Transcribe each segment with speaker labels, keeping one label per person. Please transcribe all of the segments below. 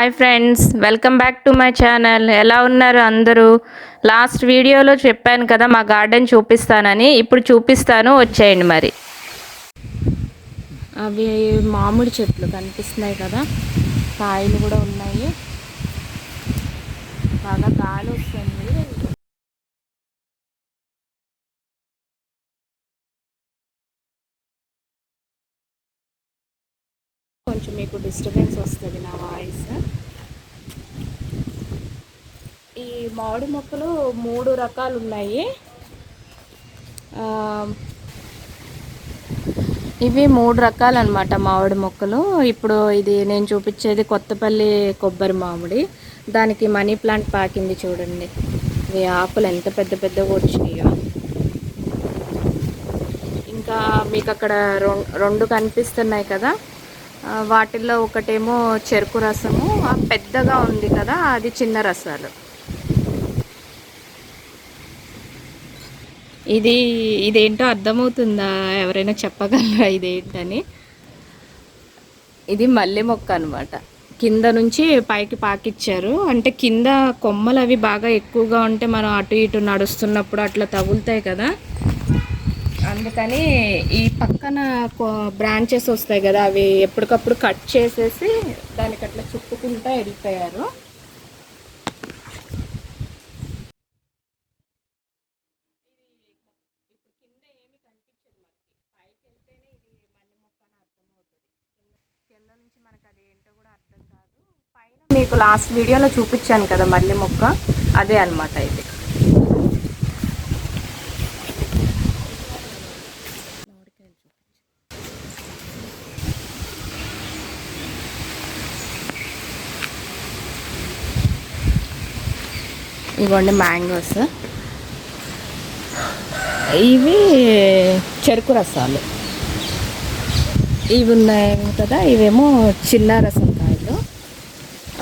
Speaker 1: Hi friends, welcome back to my channel. ఎలా ఉన్నారు అందరూ? లాస్ట్ వీడియోలో చెప్పాను కదా మా గార్డెన్ చూపిస్తానని. ఇప్పుడు చూపిస్తాను, వచ్చేయండి మరి. అవి మామిడి చెట్లు కనిపిస్తున్నాయి కదా, కాయలు కూడా ఉన్నాయి. బాగా గాలి వస్తుంది. కొంచెం మీకు డిస్టర్బెన్స్ వస్తుంది నా వాయిస్. ఈ మామిడి మొక్కలు 3 రకాలు ఉన్నాయి. ఇవి 3 రకాలు అనమాట మామిడి మొక్కలు. ఇప్పుడు ఇది నేను చూపించేది కొత్తపల్లి కొబ్బరి మామిడి. దానికి మనీ ప్లాంట్ పాకింది చూడండి. ఇవి ఆకులు ఎంత పెద్ద పెద్దగా వచ్చినాయో. ఇంకా మీకు అక్కడ 2 కనిపిస్తున్నాయి కదా, వాటిల్లో ఒకటేమో చెరుకు రసము, పెద్దగా ఉంది కదా అది చిన్న రసాలు. ఇదేంటో అర్థమవుతుందా? ఎవరైనా చెప్పగలరా ఇదేంటని? ఇది మల్లె మొక్క అనమాట. కింద నుంచి పైకి పాకిచ్చారు. అంటే కింద కొమ్మలు అవి బాగా ఎక్కువగా ఉంటే మనం అటు ఇటు నడుస్తున్నప్పుడు అట్లా తగులుతాయి కదా, అందుకని ఈ పక్కన బ్రాంచెస్ వస్తాయి కదా, అవి ఎప్పటికప్పుడు కట్ చేసేసి దానికి అట్లా చుట్టుకుంటూ వెళ్ళిపోయారు. మీకు లాస్ట్ వీడియోలో చూపించాను కదా మల్లె మొక్క, అదే అనమాట ఇది. ఇవ్వండి మ్యాంగోస్. ఇవి చెరుకు రసాలు. ఇవి ఉన్నాయి కదా, ఇవేమో చిన్న రసం కాయలు,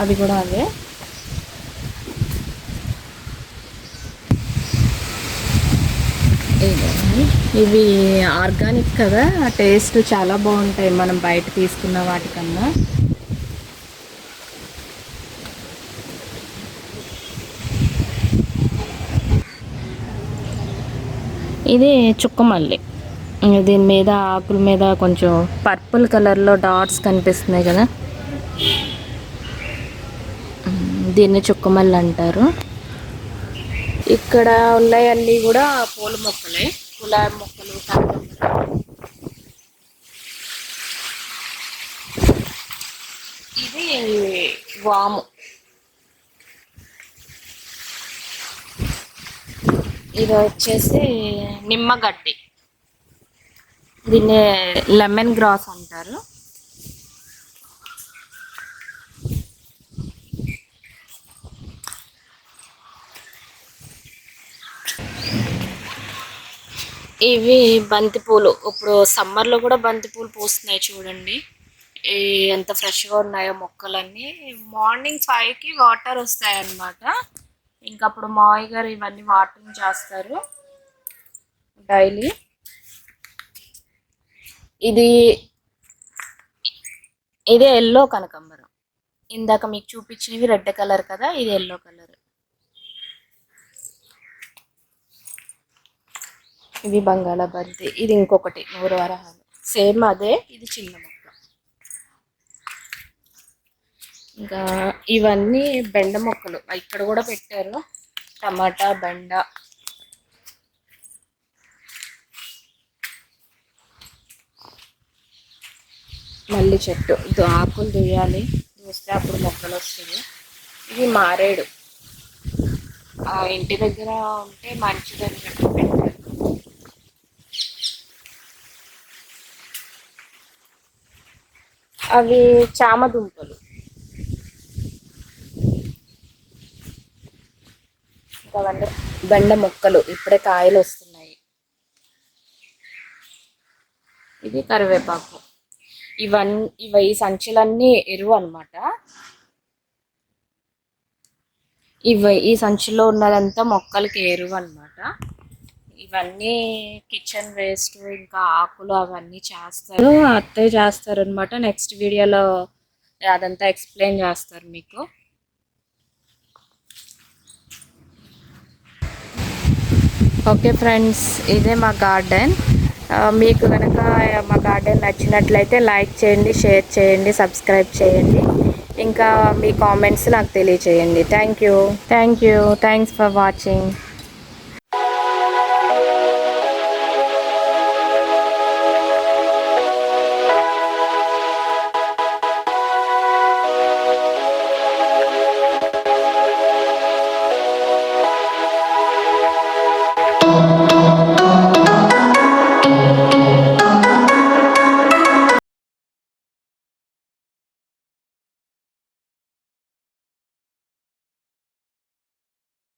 Speaker 1: అవి కూడా అవే. ఇవి ఆర్గానిక్ కదా, టేస్ట్ చాలా బాగుంటాయి మనం బయట తీసుకున్న వాటికన్నా. ఇది చుక్కమల్లి. దీని మీద ఆకుల మీద కొంచెం పర్పుల్ కలర్లో డాట్స్ కనిపిస్తున్నాయి కదా, దీన్ని చుక్కమల్లి అంటారు. ఇక్కడ ఉన్నాయన్నీ కూడా పూల మొక్కలే, గులాబీ మొక్కలు, కనకాంబరాలు. ఇది వాము. ఇది వచ్చేసి నిమ్మగడ్డి, దీన్ని లెమన్ గ్రాస్ అంటారు. ఇవి బంతిపూలు. ఇప్పుడు సమ్మర్లో కూడా బంతిపూలు పూస్తున్నాయి చూడండి, ఎంత ఫ్రెష్గా ఉన్నాయో మొక్కలన్నీ. మార్నింగ్ 5కి వాటర్ వస్తాయి అన్నమాట. ఇంకా అప్పుడు మావయ్య గారు ఇవన్నీ వాటరింగ్ చేస్తారు డైలీ. ఇది ఎల్లో కనకాంబరం. ఇందాక మీకు చూపించినవి రెడ్ కలర్ కదా, ఇది ఎల్లో కలర్. ఇది బంగాళాబంతి. ఇది ఇంకొకటి నూరువరహాలు, సేమ్ అదే, ఇది చిన్న మొక్క. ఇంకా ఇవన్నీ బెండ మొక్కలు ఇక్కడ కూడా పెట్టారు. టమాటా, బెండ. మల్లి చెట్టు, ఆకులు దుయ్యాలి, చూస్తే అప్పుడు మొక్కలు వస్తుంది. ఇది మారేడు, ఆ ఇంటి దగ్గర ఉంటే మంచిదని చెప్పి పెట్టారు. అవి చామదుంపలు. ఇంకా బెండ మొక్కలు, ఇప్పుడే కాయలు వస్తున్నాయి. ఇది కరివేపాకు. ఈ సంచులన్నీ ఎరువు అనమాట. ఈ సంచిలో ఉన్నదంతా మొక్కలకి ఎరువు అనమాట. ఇవన్నీ కిచెన్ వేస్ట్, ఇంకా ఆకులు అవన్నీ చేస్తారు, అత్తయ్య చేస్తారు అనమాట. నెక్స్ట్ వీడియోలో అదంతా ఎక్స్ప్లెయిన్ చేస్తారు మీకు. ఓకే ఫ్రెండ్స్, ఇదే మా గార్డెన్. మీకు కనుక మా గార్డెన్ నచ్చినట్లయితే లైక్ చేయండి, షేర్ చేయండి, సబ్స్క్రైబ్ చేయండి. ఇంకా మీ కామెంట్స్ నాకు తెలియచేయండి. Thank you. Thanks for watching.